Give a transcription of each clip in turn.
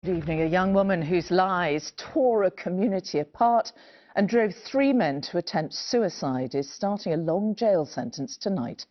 Good evening. A young woman whose lies tore a community apart and drove 3 men to attempt suicide is starting a long jail sentence tonight.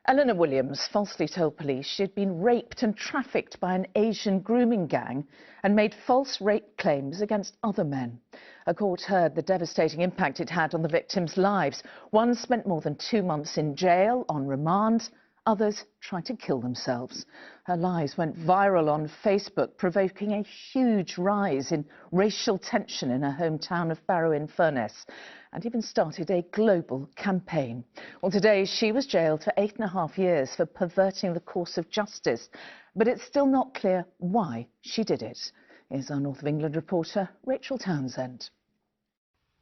Eleanor Williams falsely told police she'd been raped and trafficked by an Asian grooming gang and made false rape claims against other men. A court heard the devastating impact it had on the victims' lives. One spent more than 2 months in jail on remand. Others tried to kill themselves. Her lies went viral on Facebook, provoking a huge rise in racial tension in her hometown of Barrow-in-Furness, and even started a global campaign. Well, today she was jailed for 8.5 years for perverting the course of justice, but it's still not clear why she did it. Here's our North of England reporter, Rachel Townsend.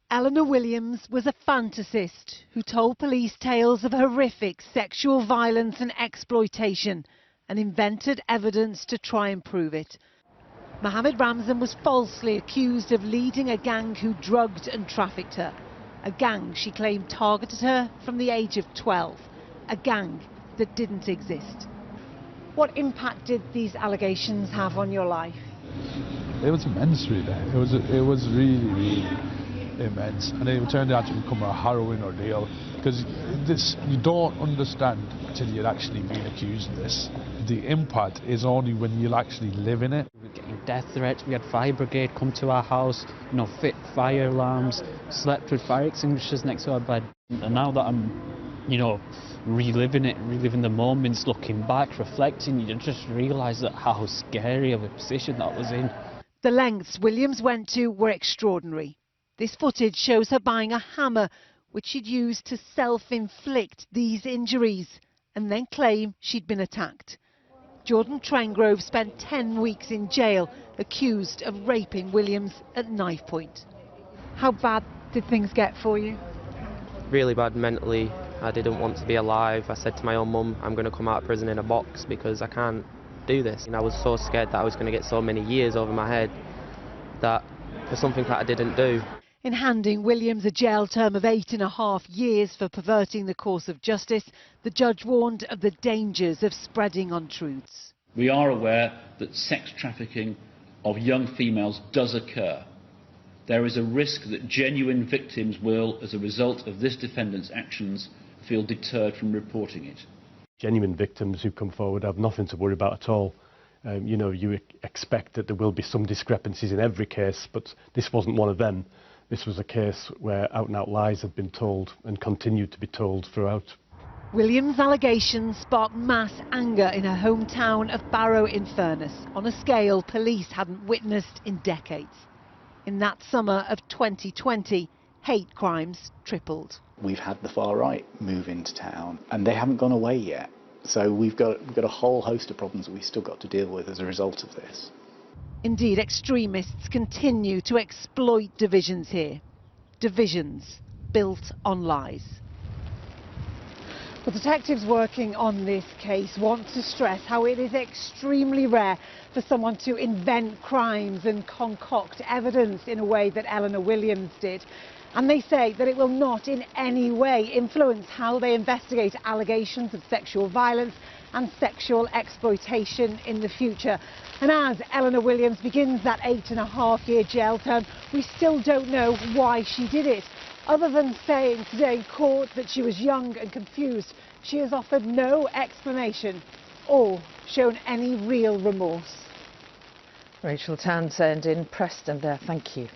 Eleanor Williams was a fantasist who told police tales of horrific sexual violence and exploitation and invented evidence to try and prove it. Mohammed Ramzan was falsely accused of leading a gang who drugged and trafficked her. A gang she claimed targeted her from the age of 12. A gang that didn't exist. What impact did these allegations have on your life? It was immense, really. It was really immense, and it turned out to become a harrowing ordeal because you don't understand until you're actually being accused of this. The impact is only when you'll actually live in it. We were getting death threats. We had fire brigade come to our house, fit fire alarms, slept with fire extinguishers next to our bed. And now that I'm, reliving the moments, looking back, reflecting, you just realise that how scary of a position that was in. The lengths Williams went to were extraordinary. This footage shows her buying a hammer, which she'd used to self-inflict these injuries, and then claim she'd been attacked. Jordan Trengrove spent 10 weeks in jail, accused of raping Williams at knife point. How bad did things get for you? Really bad mentally. I didn't want to be alive. I said to my own mum, I'm going to come out of prison in a box because I can't do this. And I was so scared that I was going to get so many years over my head that for something that I didn't do. In handing Williams a jail term of 8.5 years for perverting the course of justice, the judge warned of the dangers of spreading untruths. We are aware that sex trafficking of young females does occur. There is a risk that genuine victims will, as a result of this defendant's actions, feel deterred from reporting it. Genuine victims who come forward have nothing to worry about at all. You expect that there will be some discrepancies in every case, but this wasn't one of them. This was a case where out-and-out lies had been told and continued to be told throughout. Williams' allegations sparked mass anger in her hometown of Barrow-in-Furness on a scale police hadn't witnessed in decades. In that summer of 2020, hate crimes tripled. We've had the far right move into town and they haven't gone away yet. So we've got a whole host of problems that we've still got to deal with as a result of this. Indeed, extremists continue to exploit divisions here. Divisions built on lies. The detectives working on this case want to stress how it is extremely rare for someone to invent crimes and concoct evidence in a way that Eleanor Williams did. And they say that it will not in any way influence how they investigate allegations of sexual violence and sexual exploitation in the future. And as Eleanor Williams begins that 8.5-year jail term, we still don't know why she did it. Other than saying today in court that she was young and confused, she has offered no explanation or shown any real remorse. Rachel Townsend in Preston there. Thank you.